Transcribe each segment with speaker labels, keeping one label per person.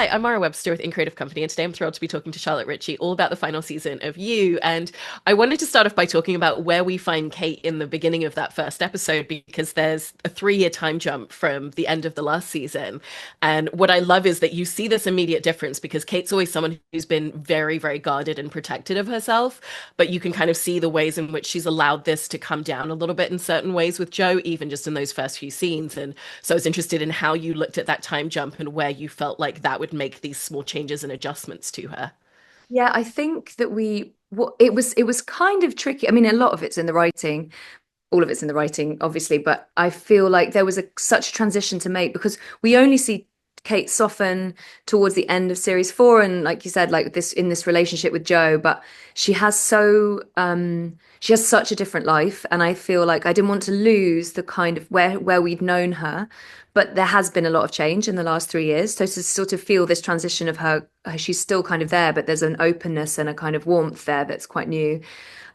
Speaker 1: Hi, I'm Mara Webster with In Creative Company, and today I'm thrilled to be talking to Charlotte Ritchie all about the final season of You. And I wanted to start off by talking about where we find Kate in the beginning of that first episode, because there's a 3 year time jump from the end of the last season. And what I love is that you see this immediate difference because Kate's always someone who's been very, very guarded and protected of herself. But you can kind of see the ways in which she's allowed this to come down a little bit in certain ways with Joe, even just in those first few scenes. And so I was interested in how you looked at that time jump and where you felt like that would make these small changes and adjustments to her.
Speaker 2: Yeah, I think that it was kind of tricky. I mean, a lot of it's in the writing, all of it's in the writing, obviously, but I feel like there was such a transition to make because we only see Kate soften towards the end of series four, and like you said, like this in this relationship with Joe, but she has such a different life, and I feel like I didn't want to lose the kind of where we'd known her, but there has been a lot of change in the last 3 years. So to sort of feel this transition of her, she's still kind of there, but there's an openness and a kind of warmth there that's quite new.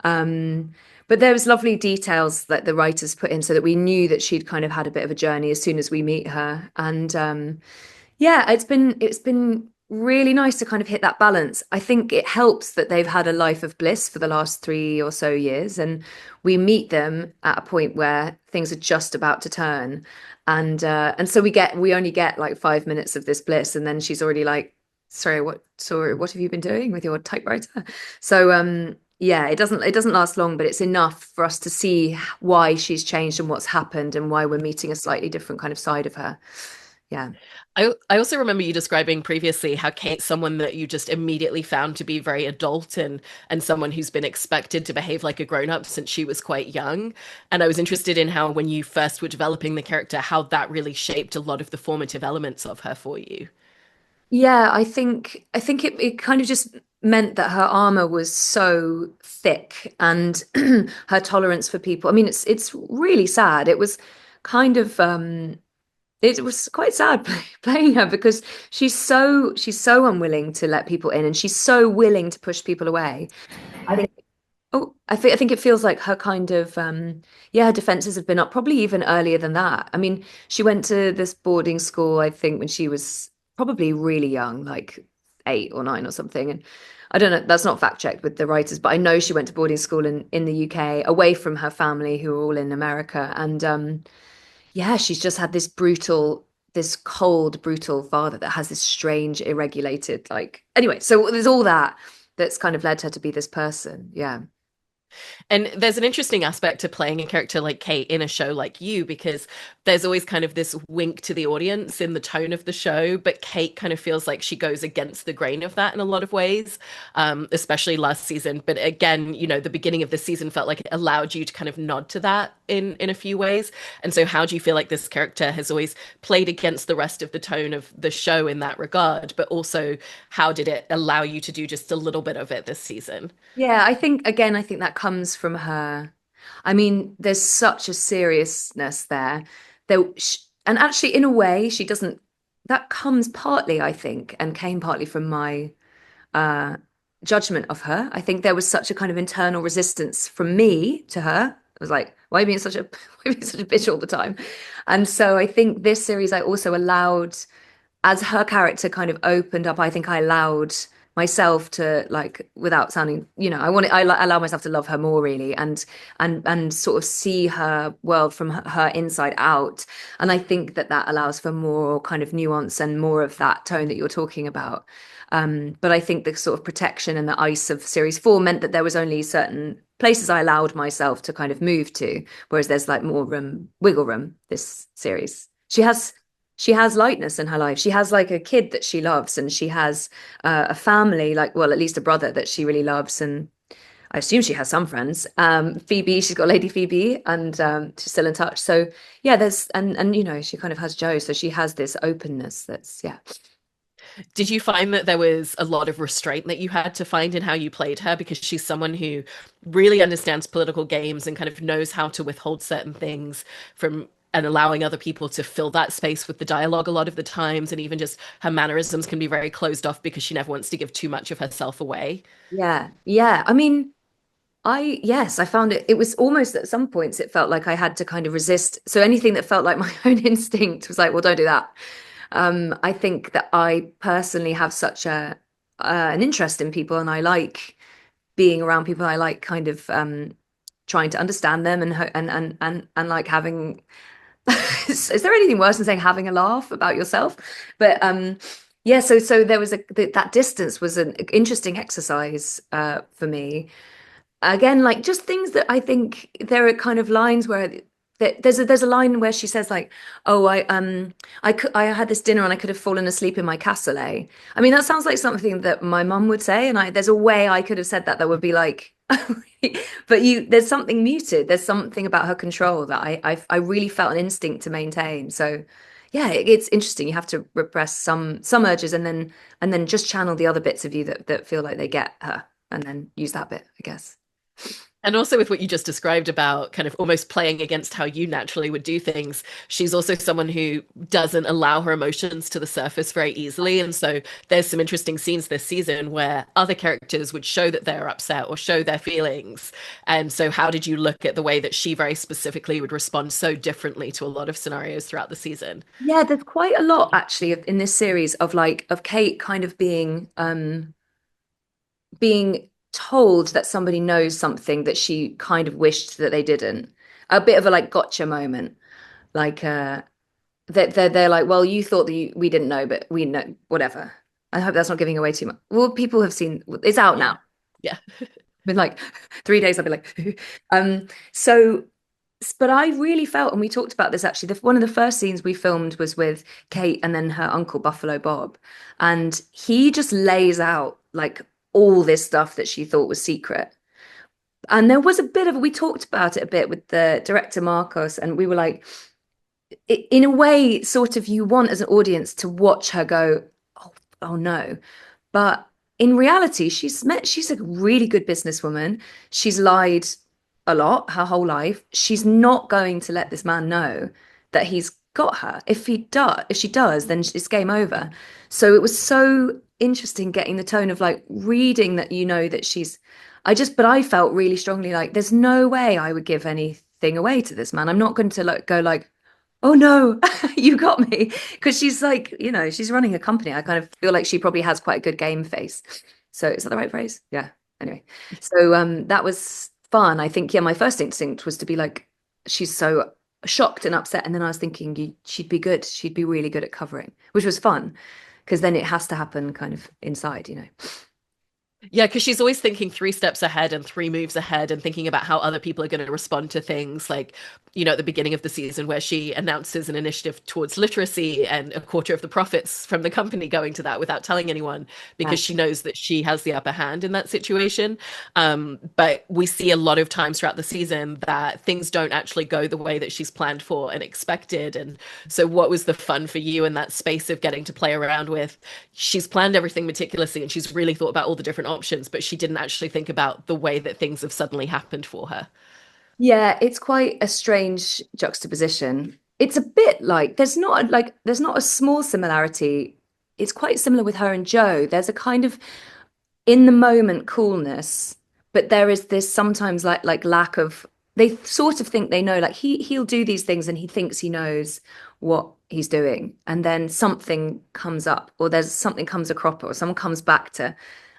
Speaker 2: But there was lovely details that the writers put in so that we knew that she'd kind of had a bit of a journey as soon as we meet her. And yeah, it's been really nice to kind of hit that balance. I think it helps that they've had a life of bliss for the last 3 or so years, and we meet them at a point where things are just about to turn. And so we only get like 5 minutes of this bliss, and then she's already like, sorry, what have you been doing with your typewriter? So yeah, it doesn't last long, but it's enough for us to see why she's changed and what's happened and why we're meeting a slightly different kind of side of her. Yeah.
Speaker 1: I also remember you describing previously how Kate's someone that you just immediately found to be very adult and someone who's been expected to behave like a grown-up since she was quite young. And I was interested in how when you first were developing the character, how that really shaped a lot of the formative elements of her for you.
Speaker 2: Yeah, I think it kind of just meant that her armor was so thick and her tolerance for people. I mean, it's really sad. It was kind of it was quite sad playing her because she's so unwilling to let people in and she's so willing to push people away. I think I think it feels like her kind of yeah, her defenses have been up probably even earlier than that. I mean, she went to this boarding school, I think, when she was probably really young, like 8 or 9 or something. And I don't know, that's not fact checked with the writers, but I know she went to boarding school in the UK, away from her family who were all in America. And yeah, she's just had this cold, brutal father that has this strange, irregulated, like anyway, so there's all that that's kind of led her to be this person. Yeah.
Speaker 1: And there's an interesting aspect to playing a character like Kate in a show like You, because there's always kind of this wink to the audience in the tone of the show, but Kate kind of feels like she goes against the grain of that in a lot of ways, especially last season. But again, the beginning of the season felt like it allowed you to kind of nod to that in a few ways. And so how do you feel like this character has always played against the rest of the tone of the show in that regard, but also how did it allow you to do just a little bit of it this season?
Speaker 2: Yeah, I think again, I think that comes from her. I mean, there's such a seriousness there. And actually, in a way, she doesn't. That comes partly, I think, and came partly from my uh, judgment of her. I think there was such a kind of internal resistance from me to her. I was like, why are you being such a why are you being such a bitch all the time? And so I think this series I also allowed as her character kind of opened up, I think I allowed myself to like without sounding, allow myself to love her more really and sort of see her world from her inside out. And I think that that allows for more kind of nuance and more of that tone that you're talking about. But I think the sort of protection and the ice of series four meant that there was only certain places I allowed myself to kind of move to, whereas there's like more wiggle room this series. She has lightness in her life. She has like a kid that she loves, and she has a family, like, well, at least a brother that she really loves. And I assume she has some friends. Phoebe, she's got Lady Phoebe, and she's still in touch. So yeah, and she kind of has Joe, so she has this openness. That's yeah.
Speaker 1: Did you find that there was a lot of restraint that you had to find in how you played her? Because she's someone who really understands political games and kind of knows how to withhold certain things from and allowing other people to fill that space with the dialogue a lot of the times. And even just her mannerisms can be very closed off because she never wants to give too much of herself away.
Speaker 2: Yeah, yeah. I mean, yes, I found it. It was almost at some points it felt like I had to kind of resist. So anything that felt like my own instinct was like, well, don't do that. I think that I personally have such a an interest in people, and I like being around people. I like kind of trying to understand them, and and like having. Is there anything worse than saying having a laugh about yourself? But yeah, so there was that distance was an interesting exercise for me. Again, like just things that I think there are kind of lines where there's a line where she says like, "Oh, I had this dinner and I could have fallen asleep in my cassoulet." I mean, that sounds like something that my mum would say, and I there's a way I could have said that would be like, but there's something muted. There's something about her control that I really felt an instinct to maintain. So yeah, it's interesting. You have to repress some urges and then just channel the other bits of you that feel like they get her, and then use that bit, I guess.
Speaker 1: And also with what you just described about kind of almost playing against how you naturally would do things, she's also someone who doesn't allow her emotions to the surface very easily. And so there's some interesting scenes this season where other characters would show that they're upset or show their feelings. And so how did you look at the way that she very specifically would respond so differently to a lot of scenarios throughout the season?
Speaker 2: Yeah, there's quite a lot actually in this series of like of Kate kind of being told that somebody knows something that she kind of wished that they didn't. A bit of a like gotcha moment. Like that they're like, well, you thought that we didn't know, but we know whatever. I hope that's not giving away too much. Well, people have seen it's out
Speaker 1: Yeah.
Speaker 2: now.
Speaker 1: Yeah.
Speaker 2: Been like 3 days, I'll be like, so but I really felt, and we talked about this actually, one of the first scenes we filmed was with Kate and then her uncle, Buffalo Bob. And he just lays out like all this stuff that she thought was secret. And there was a bit of, we talked about it a bit with the director, Marcos, and we were like, in a way, sort of, you want as an audience to watch her go, oh, oh no. But in reality, she's a really good businesswoman. She's lied a lot her whole life. She's not going to let this man know that he's got her. If she does, then it's game over. So it was so interesting getting the tone of like reading that that but I felt really strongly like there's no way I would give anything away to this man. I'm not going to go like, oh no, you got me. Because she's like, she's running a company. I kind of feel like she probably has quite a good game face. So is that the right phrase? Yeah. Anyway, so that was fun. I think, yeah, my first instinct was to be like, she's so shocked and upset. And then I was thinking she'd be good. She'd be really good at covering, which was fun because then it has to happen kind of inside.
Speaker 1: Yeah, because she's always thinking 3 steps ahead and 3 moves ahead and thinking about how other people are going to respond to things. Like, at the beginning of the season where she announces an initiative towards literacy and a quarter of the profits from the company going to that without telling anyone
Speaker 2: Yeah.
Speaker 1: because she knows that she has the upper hand in that situation. But we see a lot of times throughout the season that things don't actually go the way that she's planned for and expected. And so, what was the fun for you in that space of getting to play around with? She's planned everything meticulously and she's really thought about all the different options, but she didn't actually think about the way that things have suddenly happened for her.
Speaker 2: Yeah, it's quite a strange juxtaposition. It's a bit like there's not a small similarity. It's quite similar with her and Joe. There's a kind of in the moment coolness, but there is this sometimes like lack of they sort of think they know like he'll do these things and he thinks he knows what he's doing and then something comes up or there's something comes a cropper or someone comes back to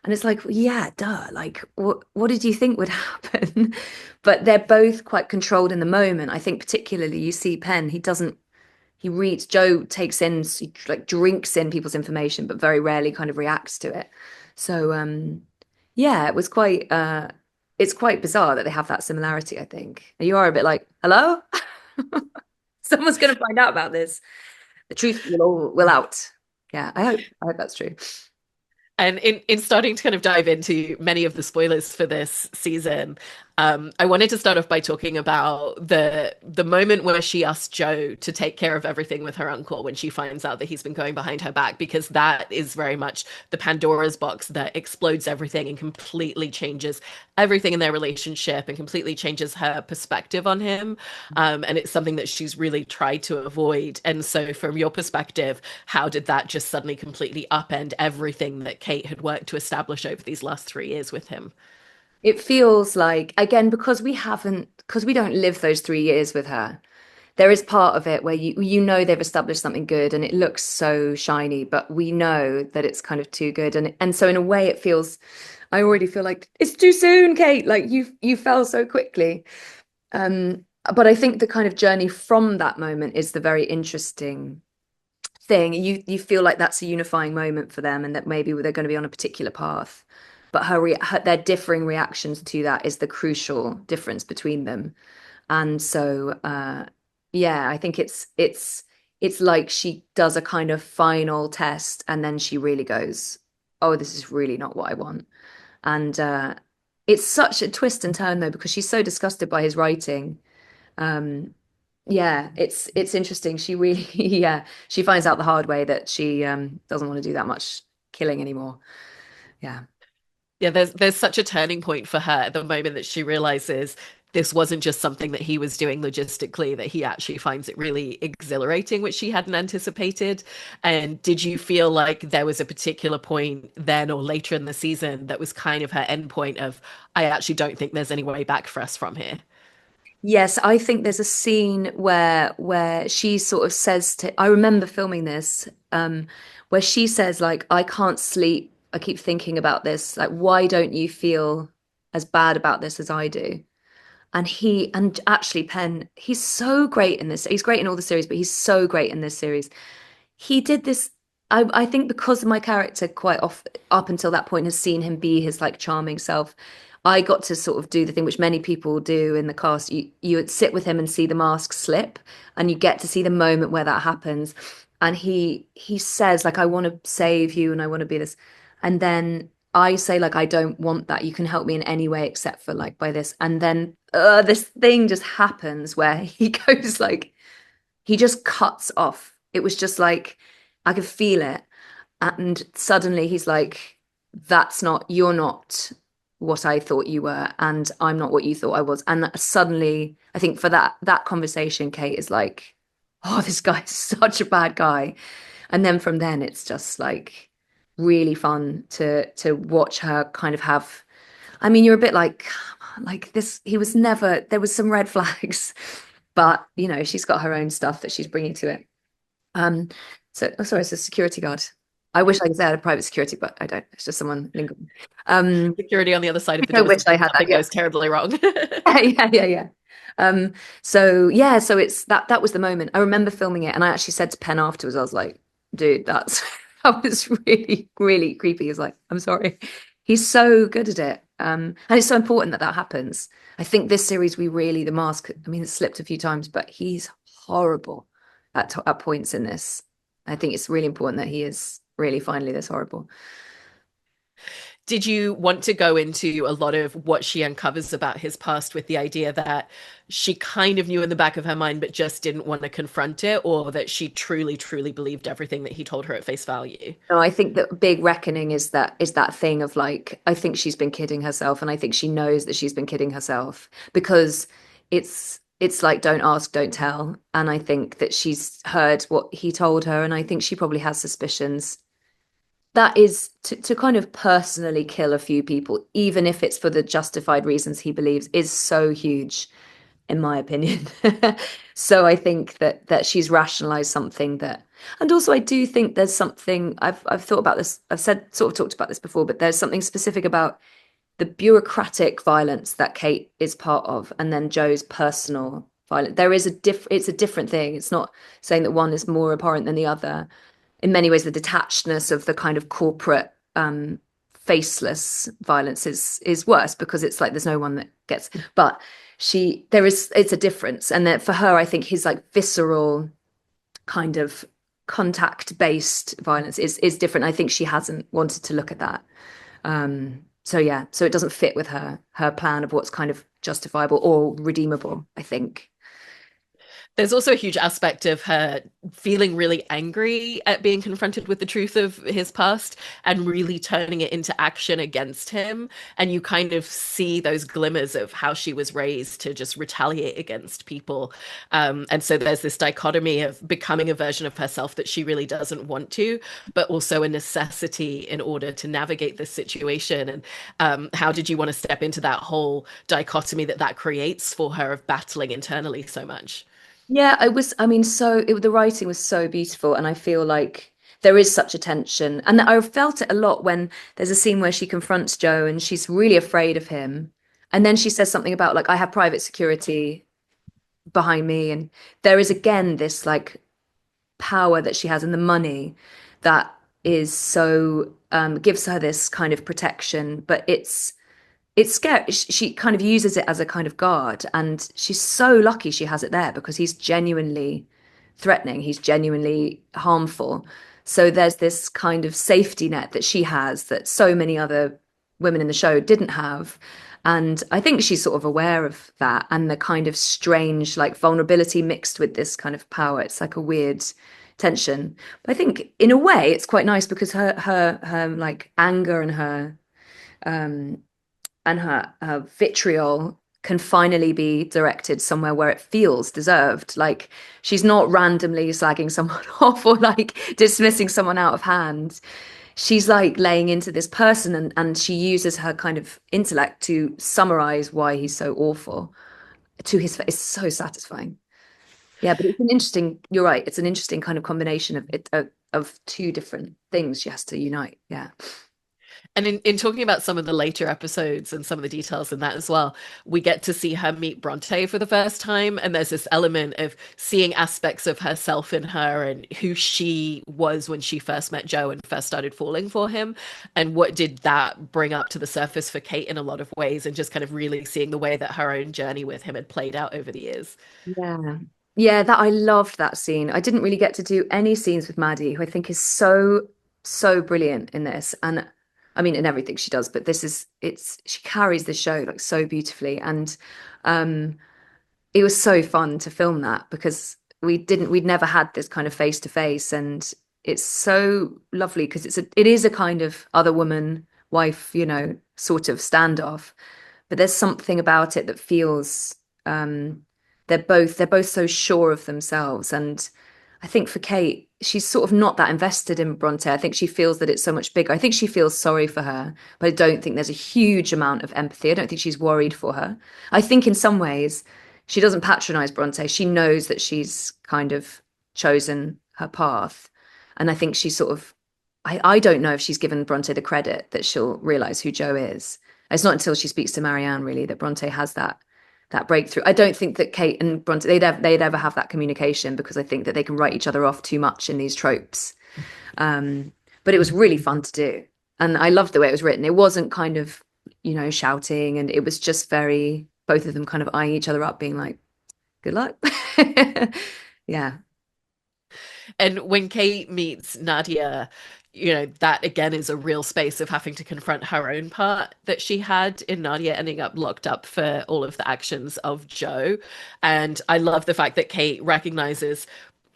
Speaker 2: and it's like yeah duh like what did you think would happen but they're both quite controlled in the moment. I think particularly you see Penn he reads Joe takes in he like drinks in people's information but very rarely kind of reacts to it. So yeah, it was quite it's quite bizarre that they have that similarity, I think. And you are a bit like, hello? Someone's gonna find out about this. The truth will out. Yeah, I hope that's true.
Speaker 1: And in starting to kind of dive into many of the spoilers for this season, I wanted to start off by talking about the moment where she asked Joe to take care of everything with her uncle when she finds out that he's been going behind her back, because that is very much the Pandora's box that explodes everything and completely changes everything in their relationship and completely changes her perspective on him. And it's something that she's really tried to avoid. And so, from your perspective, how did that just suddenly completely upend everything that Kate had worked to establish over these last 3 years with him?
Speaker 2: It feels like, again, because we don't live those 3 years with her, there is part of it where you know they've established something good and it looks so shiny, but we know that it's kind of too good, and so in a way it feels, I already feel like it's too soon, Kate. Like you fell so quickly. But I think the kind of journey from that moment is the very interesting thing. You feel like that's a unifying moment for them, and that maybe they're going to be on a particular path. But their differing reactions to that is the crucial difference between them. And so, yeah, I think it's like she does a kind of final test, and then she really goes, "Oh, this is really not what I want." And it's such a twist and turn though, because she's so disgusted by his writing. Um, yeah, it's interesting. She really, yeah, she finds out the hard way that she doesn't want to do that much killing anymore. Yeah.
Speaker 1: Yeah, there's such a turning point for her at the moment that she realizes this wasn't just something that he was doing logistically, that he actually finds it really exhilarating, which she hadn't anticipated. And did you feel like there was a particular point then or later in the season that was kind of her end point of, I actually don't think there's any way back for us from here?
Speaker 2: Yes, I think there's a scene where she sort of says to, I remember filming this, where she says like, I can't sleep. I keep thinking about this. Like, why don't you feel as bad about this as I do? And actually Penn, he's so great in this. He's great in all the series, but he's so great in this series. He did this. I think because my character quite off up until that point has seen him be his like charming self. I got to sort of do the thing which many people do in the cast. You would sit with him and see the mask slip, and you get to see the moment where that happens. And he says like, I want to save you and I want to be this. And then I say like, I don't want that. You can help me in any way except for like by this. And then this thing just happens where he goes like, he just cuts off. It was just like I could feel it. And suddenly he's like, that's not, you're not what I thought you were, and I'm not what you thought I was. And suddenly, I think for that conversation, Kate is like, oh, this guy's such a bad guy. And then from then it's just like really fun to watch her kind of have, I mean, you're a bit like this, he was never, there was some red flags, but you know, she's got her own stuff that she's bringing to it. Um, so, oh, sorry, it's a security guard. I wish I could say I had a private security, but I don't. It's just someone lingering.
Speaker 1: Security on the other side of the
Speaker 2: I
Speaker 1: door
Speaker 2: wish I
Speaker 1: if
Speaker 2: had that.
Speaker 1: something
Speaker 2: Yeah,
Speaker 1: goes terribly wrong.
Speaker 2: yeah, yeah, yeah. So yeah, so it's that was the moment. I remember filming it, and I actually said to Penn afterwards, I was like, dude, that's that was really, really creepy. He's like, I'm sorry. He's so good at it. And it's so important that that happens. I think this series, we really, the mask, I mean, it slipped a few times, but he's horrible at points in this. I think it's really important that he is really finally this horrible.
Speaker 1: Did you want to go into a lot of what she uncovers about his past with the idea that she kind of knew in the back of her mind, but just didn't want to confront it, or that she truly, truly believed everything that he told her at face value?
Speaker 2: No, I think that big reckoning is that thing of like, I think she's been kidding herself, and I think she knows that she's been kidding herself because it's like don't ask, don't tell. And I think that she's heard what he told her, and I think she probably has suspicions. That is to kind of personally kill a few people, even if it's for the justified reasons he believes, is so huge, in my opinion. So I think that she's rationalized something that, and also I do think there's something I've thought about this. I've said sort of talked about this before, but there's something specific about the bureaucratic violence that Kate is part of, and then Joe's personal violence. There is it's a different thing. It's not saying that one is more abhorrent than the other. In many ways, the detachedness of the kind of corporate faceless violence is worse because it's like there's no one that gets, but there is, it's a difference. And that for her, I think his like visceral kind of contact based violence is different. I think she hasn't wanted to look at that. So yeah, so it doesn't fit with her plan of what's kind of justifiable or redeemable, I think.
Speaker 1: There's also a huge aspect of her feeling really angry at being confronted with the truth of his past and really turning it into action against him. And you kind of see those glimmers of how she was raised to just retaliate against people. And so there's this dichotomy of becoming a version of herself that she really doesn't want to, but also a necessity in order to navigate this situation. And how did you want to step into that whole dichotomy that creates for her of battling internally so much?
Speaker 2: Yeah, I mean, the writing was so beautiful, and I feel like there is such a tension. And I felt it a lot when there's a scene where she confronts Joe and she's really afraid of him. And then she says something about, like, I have private security behind me. And there is again this like power that she has and the money that is so gives her this kind of protection, but it's scary. She kind of uses it as a kind of guard, and she's so lucky she has it there because he's genuinely threatening, he's genuinely harmful. So there's this kind of safety net that she has that so many other women in the show didn't have. And I think she's sort of aware of that and the kind of strange, like, vulnerability mixed with this kind of power. It's like a weird tension. But I think in a way it's quite nice because her like anger um and her vitriol can finally be directed somewhere where it feels deserved. Like, she's not randomly slagging someone off or like dismissing someone out of hand. She's like laying into this person, and she uses her kind of intellect to summarize why he's so awful to his face. It's so satisfying. Yeah, but it's an interesting, you're right. It's an interesting kind of combination of of two different things she has to unite. Yeah.
Speaker 1: And in talking about some of the later episodes and some of the details in that as well, we get to see her meet Bronte for the first time. And there's this element of seeing aspects of herself in her and who she was when she first met Joe and first started falling for him. And what did that bring up to the surface for Kate in a lot of ways, and just kind of really seeing the way that her own journey with him had played out over the years.
Speaker 2: Yeah. Yeah, that I loved that scene. I didn't really get to do any scenes with Maddie, who I think is so brilliant in this. And I mean in everything she does, but this is it's she carries the show like so beautifully. And um it was so fun to film that because we'd never had this kind of face to face, and it's so lovely because it is a kind of other woman, wife, sort of standoff, but there's something about it that feels they're both so sure of themselves. And I think for Kate, she's sort of not that invested in Bronte. I think she feels that it's so much bigger. I think she feels sorry for her, but I don't think there's a huge amount of empathy. I don't think she's worried for her. I think in some ways she doesn't patronize Bronte. She knows that she's kind of chosen her path. And I think she's sort of I don't know if she's given Bronte the credit that she'll realize who Joe is. It's not until she speaks to Marianne really that Bronte has that breakthrough. I don't think that Kate and Bronte they'd ever have that communication because I think that they can write each other off too much in these tropes. But it was really fun to do, and I loved the way it was written. It wasn't kind of shouting, and it was just very both of them kind of eyeing each other up, being like, "Good luck." Yeah,
Speaker 1: And when Kate meets Nadia, that again is a real space of having to confront her own part that she had in Nadia ending up locked up for all of the actions of Joe. And I love the fact that Kate recognizes,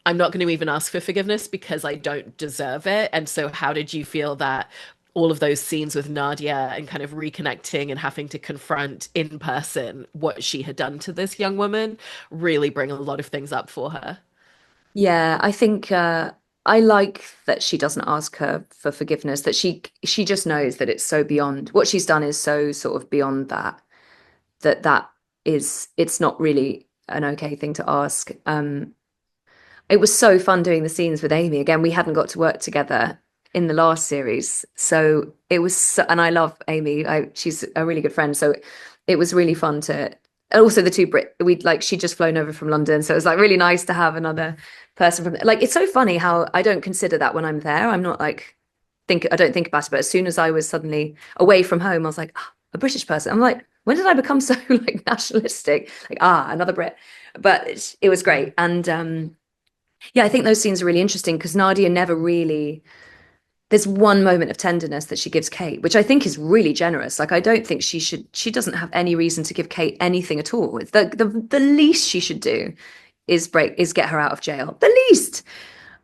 Speaker 1: I'm not going to even ask for forgiveness because I don't deserve it. And so, how did you feel that all of those scenes with Nadia and kind of reconnecting and having to confront in person what she had done to this young woman really bring a lot of things up for her?
Speaker 2: yeah. I think I like that she doesn't ask her for forgiveness. That she just knows that it's so beyond what she's done is so sort of beyond that it's not really an okay thing to ask. It was so fun doing the scenes with Amy. Again, we hadn't got to work together in the last series, so it was. And I love Amy. She's a really good friend, so it was really fun to. And also the two Brit, we'd like she'd just flown over from London, so it was like really nice to have another person from. Like, it's so funny how I don't consider that when I'm there. I'm not like I don't think about it, but as soon as I was suddenly away from home, I was like, "Ah, a British person." I'm like, when did I become so like nationalistic? Like, another Brit. But it was great. And yeah, I think those scenes are really interesting because Nadia never really. There's one moment of tenderness that she gives Kate, which I think is really generous. Like, I don't think she should. She doesn't have any reason to give Kate anything at all. It's the least she should do is get her out of jail. The least,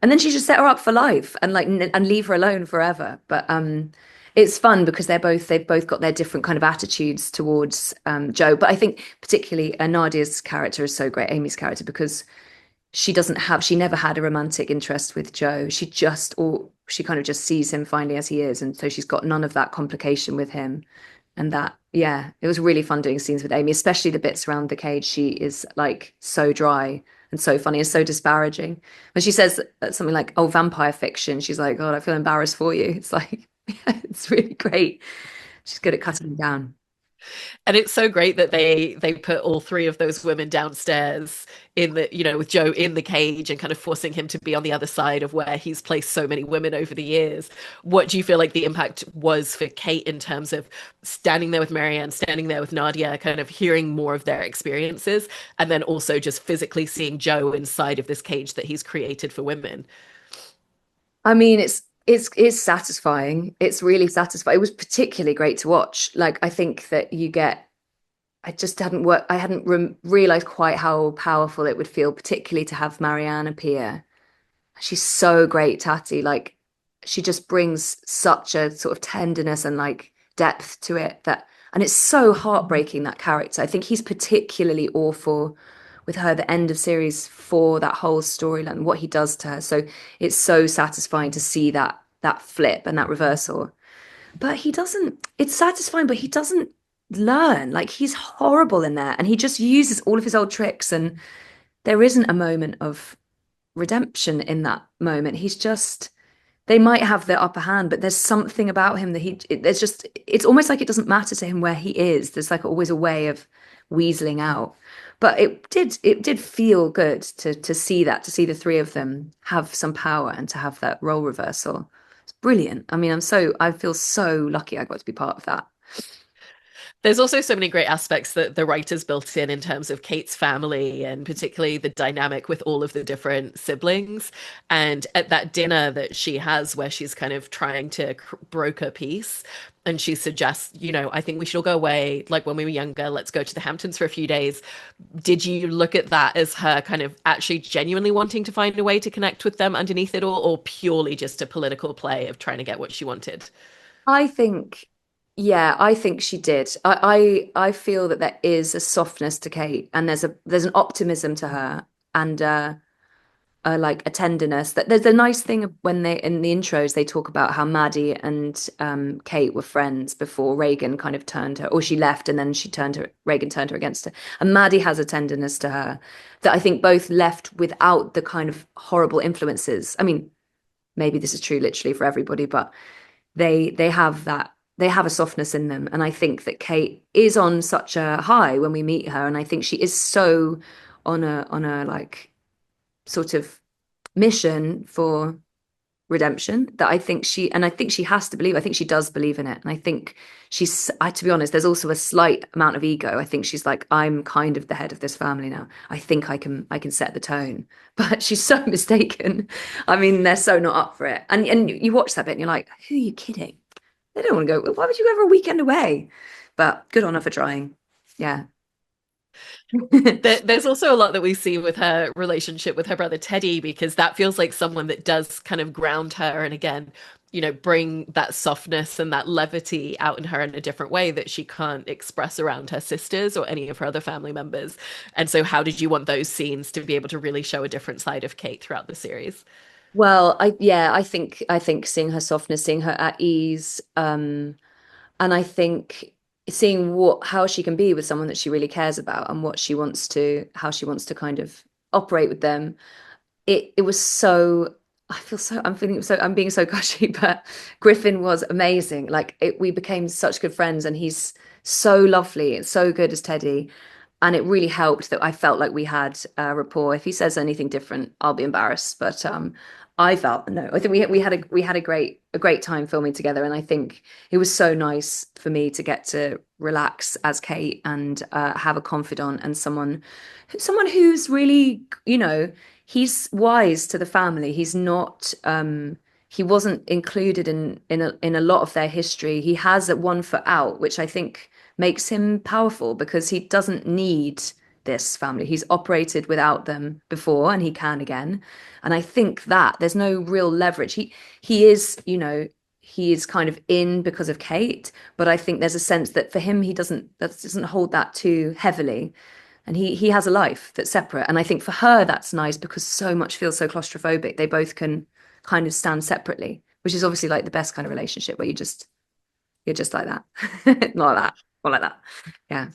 Speaker 2: and then she should set her up for life and like and leave her alone forever. But it's fun because they've both got their different kind of attitudes towards Joe. But I think particularly Nadia's character is so great, Amy's character, because she never had a romantic interest with Joe. She kind of just sees him finally as he is, and so she's got none of that complication with him. And that, yeah, it was really fun doing scenes with Amy, especially the bits around the cage. She is like so dry, and so funny and so disparaging. When she says something like, "Oh, vampire fiction," she's like, "God, I feel embarrassed for you." It's like, it's really great. She's good at cutting them down.
Speaker 1: And it's so great that they put all three of those women downstairs in the, with Joe in the cage and kind of forcing him to be on the other side of where he's placed so many women over the years. What do you feel like the impact was for Kate in terms of standing there with Marianne, standing there with Nadia, kind of hearing more of their experiences, and then also just physically seeing Joe inside of this cage that he's created for women?
Speaker 2: I mean, it's satisfying. It's really satisfying. It was particularly great to watch. Like, I think that you get. I just hadn't worked. I hadn't realized quite how powerful it would feel, particularly to have Marianne appear. She's so great, Tati. Like, she just brings such a sort of tenderness and like depth to it that, and it's so heartbreaking, that character. I think he's particularly awful with her, the end of series four, that whole storyline, what he does to her. So it's so satisfying to see that flip and that reversal. But he doesn't, it's satisfying, but he doesn't learn. Like, he's horrible in there and he just uses all of his old tricks, and there isn't a moment of redemption in that moment. He's just, they might have the upper hand, but there's something about him that there's just, it's almost like it doesn't matter to him where he is. There's like always a way of weaseling out. But it did feel good to see that, to see the three of them have some power and to have that role reversal. It's brilliant. I mean, I feel so lucky I got to be part of that.
Speaker 1: There's also so many great aspects that the writers built in terms of Kate's family and particularly the dynamic with all of the different siblings. And at that dinner that she has where she's kind of trying to broker peace, and she suggests, I think we should all go away. Like when we were younger, let's go to the Hamptons for a few days. Did you look at that as her kind of actually genuinely wanting to find a way to connect with them underneath it all, or purely just a political play of trying to get what she wanted?
Speaker 2: I think, yeah, I think she did. I feel that there is a softness to Kate, and there's an optimism to her, and like a tenderness. That there's a nice thing when they in the intros they talk about how Maddie and Kate were friends before Reagan kind of turned her, or she left and then Reagan turned her against her. And Maddie has a tenderness to her that I think both left without the kind of horrible influences. I mean, maybe this is true literally for everybody, but they have that, they have a softness in them, and I think that Kate is on such a high when we meet her, and I think she is so on a like sort of mission for redemption that I think she has to believe. I think she does believe in it, and I think to be honest, there's also a slight amount of ego. I think she's like, I'm kind of the head of this family now. I think I can set the tone, but she's so mistaken. I mean, they're so not up for it, and you watch that bit and you're like, who are you kidding? They don't want to go. Why would you go for a weekend away? But good on her for trying. Yeah.
Speaker 1: There's also a lot that we see with her relationship with her brother Teddy, because that feels like someone that does kind of ground her and again, bring that softness and that levity out in her in a different way that she can't express around her sisters or any of her other family members. And so, how did you want those scenes to be able to really show a different side of Kate throughout the series?
Speaker 2: Well, I think seeing her softness, seeing her at ease, and I think seeing how she can be with someone that she really cares about and how she wants to kind of operate with them. It was so, I'm being so gushy, but Griffin was amazing. Like, we became such good friends, and he's so lovely and so good as Teddy. And it really helped that I felt like we had a rapport. If he says anything different, I'll be embarrassed. But I felt, no, I think we had a great time filming together, and I think it was so nice for me to get to relax as Kate and have a confidant and someone who's really, he's wise to the family. He's not. He wasn't included in a lot of their history. He has a one foot out, which I think makes him powerful because he doesn't need this family. He's operated without them before, and he can again. And I think that there's no real leverage. He is, he is kind of in because of Kate, but I think there's a sense that for him, that doesn't hold that too heavily. And he has a life that's separate. And I think for her that's nice because so much feels so claustrophobic. They both can kind of stand separately, which is obviously like the best kind of relationship where you're just like that. Not like that. Not like that. Yeah.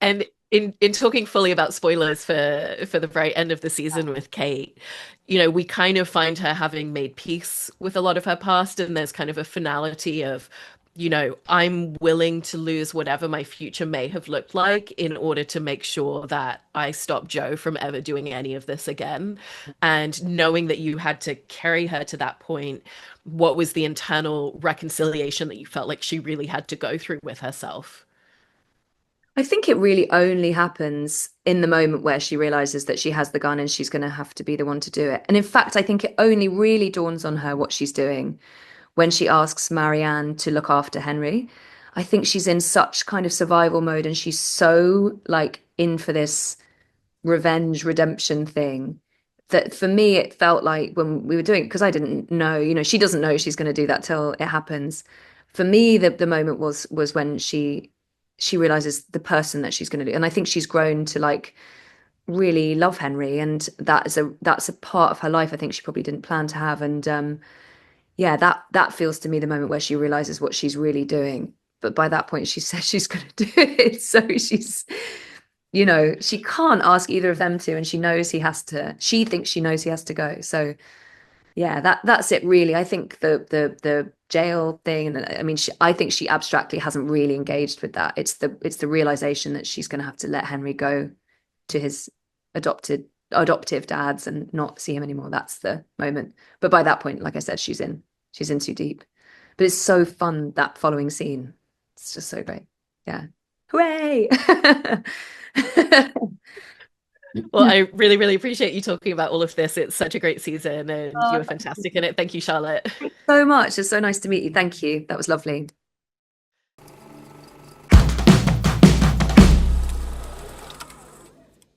Speaker 1: And in talking fully about spoilers for the very end of the season with Kate, you know, we kind of find her having made peace with a lot of her past, and there's kind of a finality of, you know, I'm willing to lose whatever my future may have looked like in order to make sure that I stop Joe from ever doing any of this again. And knowing that you had to carry her to that point, what was the internal reconciliation that you felt like she really had to go through with herself?
Speaker 2: I think it really only happens in the moment where she realizes that she has the gun and she's going to have to be the one to do it. And in fact, I think it only really dawns on her what she's doing when she asks Marianne to look after Henry. I think she's in such kind of survival mode and she's so like in for this revenge redemption thing that for me it felt like when we were doing it, because I didn't know, you know, she doesn't know she's going to do that till it happens. For me, the moment was when she realizes the person that she's going to do, and I think she's grown to like really love Henry, and that's a part of her life I think she probably didn't plan to have. And yeah, that feels to me the moment where she realizes what she's really doing. But by that point, she says she's going to do it. So she's, you know, she can't ask either of them to, and she knows he has to. She thinks she knows he has to go. So yeah, that's it really. I think the jail thing, and I mean, I think she abstractly hasn't really engaged with that. It's the realization that she's going to have to let Henry go to his adoptive dads and not see him anymore. That's the moment. But by that point, like I said, she's in too deep. But it's so fun, that following scene. It's just so great. Yeah. Hooray!
Speaker 1: Well, I really, really appreciate you talking about all of this. It's such a great season, and you
Speaker 2: Oh,
Speaker 1: were fantastic in it. Thank you, Charlotte.
Speaker 2: thank you so much. It's so nice to meet you. Thank you. That was lovely.